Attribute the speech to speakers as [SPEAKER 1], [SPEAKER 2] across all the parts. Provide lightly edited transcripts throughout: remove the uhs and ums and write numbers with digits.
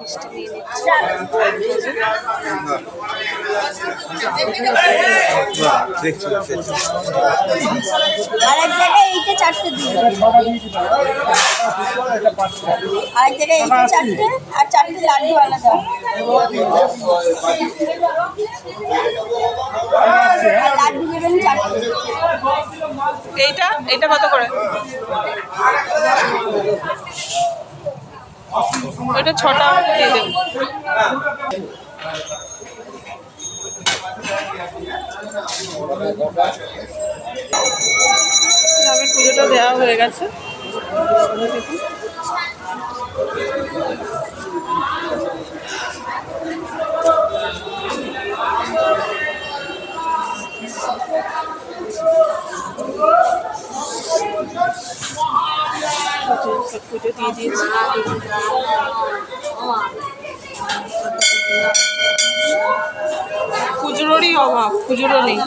[SPEAKER 1] মিষ্টি নিয়ে
[SPEAKER 2] আরেক জায়গায় এইটা 4টে দিন, আরেক জায়গায় এইটা 4টে আর 4টে লাড্ডু আলাদা। লাড্ডু দেবেন 4টে।
[SPEAKER 1] এইটা কত করে? ওইটা 6টা দিয়ে দেবেন। রামের পুজোটা দেওয়া হয়ে গেছে। পুজো দিয়ে দিয়েছি। খুচরোরই অভাব, খুচরো নেই।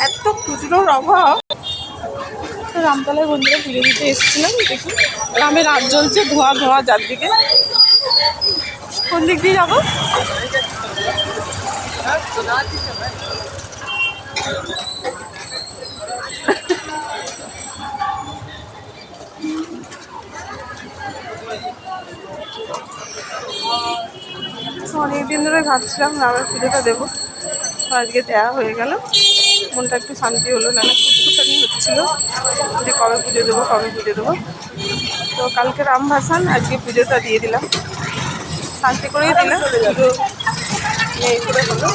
[SPEAKER 1] এত খুচরোর অভাব। রামতলায় বন্ধুরা পুজো দিতে এসেছিলাম। দেখুন রামের আট জ্বলছে, ধোঁয়া ধোঁয়া চারদিকে। কোন দিক দিয়ে যাবো? অনেকদিন ধরে ভাবছিলাম রামের পুজোটা দেবো, আজকে দেওয়া হয়ে গেল। মনটা একটু শান্তি হলো, নাহলে খুঁতখুঁতানি হচ্ছিল যে কবে পুজো দেবো কবে পুজো দেবো। তো কালকে রাম ভাসান, আজকে পুজোটা দিয়ে দিলাম, শান্তি করেই দিলাম। পুজো এই করে হলো।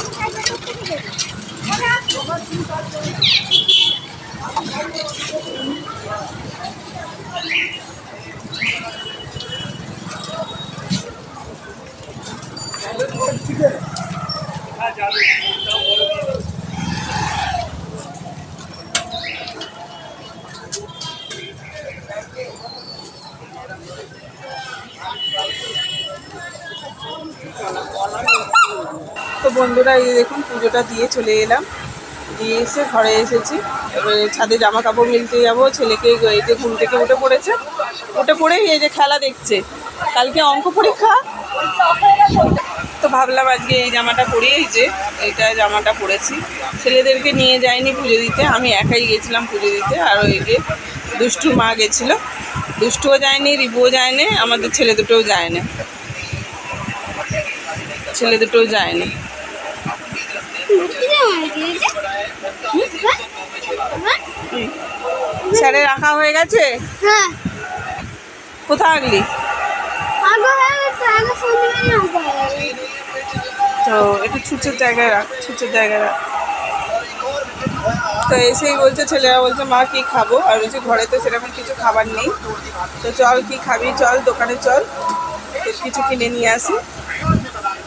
[SPEAKER 1] তো বন্ধুরা এই দেখুন পুজোটা দিয়ে চলে এলাম, দিয়ে এসে ঘরে এসেছি। এবারে ছাদে জামা কাপড় মিলতে যাবো। ছেলেকে এই যে ঘুম থেকে উঠে পড়েছে, উঠে পড়েই এই যে খেলা দেখছে। কালকে অঙ্ক পরীক্ষা, তো ভাবলাম আজকে এই জামাটা পরে, এই যে এইটা জামাটা পরেছি। ছেলেদেরকে নিয়ে যাইনি পুজো দিতে, আমি একাই গেছিলাম পুজো দিতে। আর ওই যে দুষ্টু মা গেছিলো, দুষ্টুও যায়নি, রিবুও যায়নি, আমাদের ছেলে দুটোও যায়নি, ছেলে দুটোও যায়নি। স্যারে রাখা হয়ে গেছে?
[SPEAKER 2] হ্যাঁ।
[SPEAKER 1] কোথায় আগলি? তো একটু ছুঁচের জায়গায় রাখ, ছুঁচের জায়গায় রাখ। তো এসেই বলছে, ছেলেরা বলছে মা কী খাবো, আর বলছে ঘরে তো সেরকম কিছু খাবার নেই, তো চল কী খাবি, চল দোকানে চল কিছু কিনে নিয়ে আসি।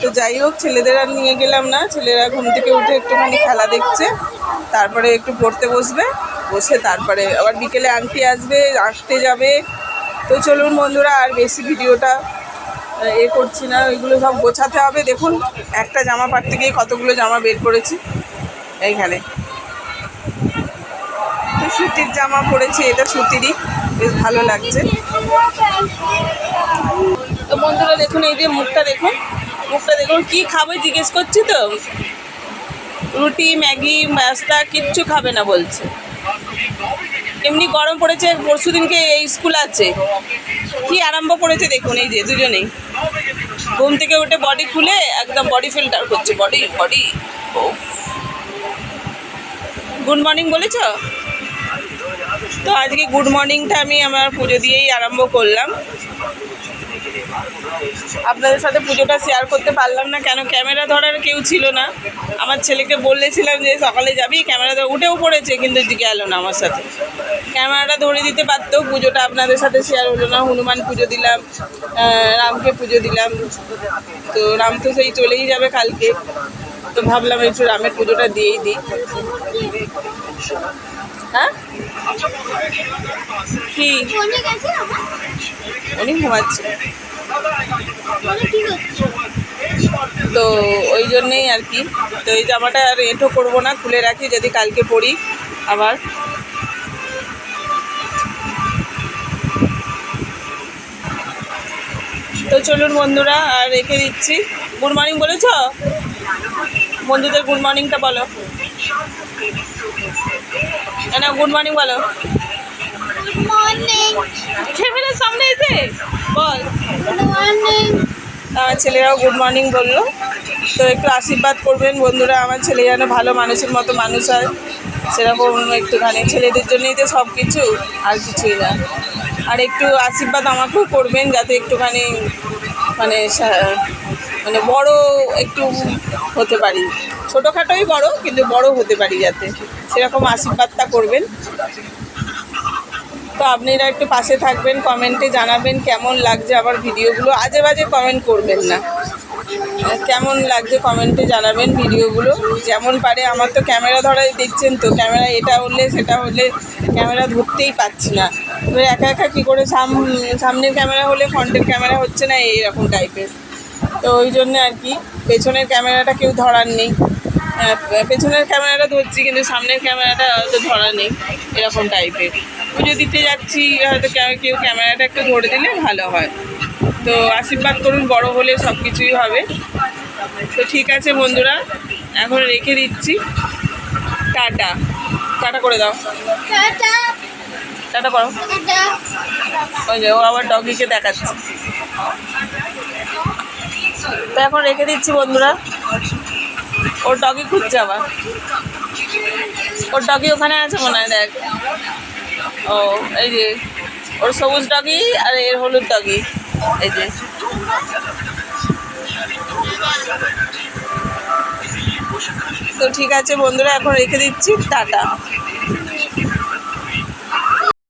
[SPEAKER 1] তো যাই হোক, ছেলেদের আর নিয়ে গেলাম না। ছেলেরা ঘুম থেকে উঠে একটুখানি খেলা দেখছে, তারপরে একটু পড়তে বসবে, বসে তারপরে আবার বিকেলে আন্টি আসবে, আসতে যাবে। তো চলুন বন্ধুরা, আর বেশি ভিডিওটা করছি না, ওইগুলো সব গোছাতে হবে। দেখুন একটা জামা পাড়তে গিয়ে কতগুলো জামা বের করেছি এইখানে। তো সুতির জামা পরেছি, এটা সুতিরই, বেশ ভালো লাগছে। তো বন্ধুরা দেখুন, এই যে মুখটা দেখুন, মুখটা দেখুন। কী খাবে জিজ্ঞেস করছি তো, রুটি ম্যাগি পাস্তা কিচ্ছু খাবে না বলছে। এমনি গরম পড়েছে, পরশু দিনকে এই স্কুল আছে, কি আরম্ভ করেছে দেখুন। এই যে দুজনেই ঘুম থেকে উঠে বডি খুলে একদম বডি ফিল্টার করছে, বডি বডি। গুড মর্নিং বলেছ? তো আজকে গুড মর্নিংটা আমি আমার পুজো দিয়েই আরম্ভ করলাম। আপনাদের সাথে পুজোটা শেয়ার করতে পারলাম না, কেন ক্যামেরা ধরার কেউ ছিল না। আমার ছেলেকে বলেছিলাম যে সকালে যাবি, ক্যামেরা উঠেও পড়েছে, কিন্তু গেল না আমার সাথে। ক্যামেরাটা ধরে দিতে পারতো, পুজোটা আপনাদের সাথে শেয়ার হলো না। হনুমান পুজো দিলাম, রামকে পুজো দিলাম। তো রাম তো সেই চলেই যাবে কালকে, তো ভাবলাম একটু রামের পুজোটা দিয়েই দিই। হ্যাঁ কি উনি ঘুমাচ্ছে। তো ওই জন্যেই আর কি। তো এই জামাটা আর এঁটো করবো না, খুলে রাখি, যদি কালকে পরি আবার। তো চলুন বন্ধুরা, আর রেখে দিচ্ছি। গুড মর্নিং বলেছ? বন্ধুদের গুড মর্নিংটা বলো। না, গুড মর্নিং বলো।
[SPEAKER 2] মর্নিং।
[SPEAKER 1] ক্যামেরার সামনে এসে বল।
[SPEAKER 2] Good morning.
[SPEAKER 1] আমার ছেলেরাও গুড মর্নিং বললো। তো একটু আশীর্বাদ করবেন বন্ধুরা, আমার ছেলে যেন ভালো মানুষের মতো মানুষ হয়, সেরকম একটুখানি। ছেলেদের জন্যই তো সব কিছু, আর কিছুই না। আর একটু আশীর্বাদ আমাকেও করবেন, যাতে একটুখানি মানে মানে বড় একটু হতে পারি। ছোটোখাটোই বড়, কিন্তু বড় হতে পারি যাতে, সেরকম আশীর্বাদটা করবেন। তো আপনারা একটু পাশে থাকবেন, কমেন্টে জানাবেন কেমন লাগছে আমার ভিডিওগুলো। আজে বাজে কমেন্ট করবেন না, কেমন লাগছে কমেন্টে জানাবেন ভিডিওগুলো। যেমন পারে, আমার তো ক্যামেরা ধরাই দেখছেন তো, ক্যামেরা এটা হলে সেটা হলে ক্যামেরা ধরতেই পারছি না। এবার একা একা কী করে সামনের ক্যামেরা হলে ফ্রন্টের ক্যামেরা হচ্ছে না, এইরকম টাইপের। তো ওই জন্য আর কি, পেছনের ক্যামেরাটা কেউ ধরার নেই। পেছনের ক্যামেরাটা ধরছি, কিন্তু সামনের ক্যামেরাটা হয়তো ধরা নেই, এরকম টাইপের। পুজো দিতে যাচ্ছি, হয়তো কেউ ক্যামেরাটা একটু ধরে দিলে ভালো হয়। তো আশীর্বাদ করুন, বড় হলে সব কিছুই হবে। তো ঠিক আছে বন্ধুরা, এখন রেখে দিচ্ছি। টাটা, টাটা করে দাও,
[SPEAKER 2] টাটা।
[SPEAKER 1] টাটা করো।
[SPEAKER 2] টাটা।
[SPEAKER 1] ওই যে ও আবার ডগিকে দেখাচ্ছে। তো এখন রেখে দিচ্ছি বন্ধুরা। ওর ডগি খুঁজছে আবার, ওর ডগি ওখানে আছে মনে হয়, দেখ। ও এই যে ওর সবুজ ডগি আর এর হলুদ ডগি, এই যে। তো ঠিক আছে বন্ধুরা, এখন রেখে দিচ্ছি। টাটা।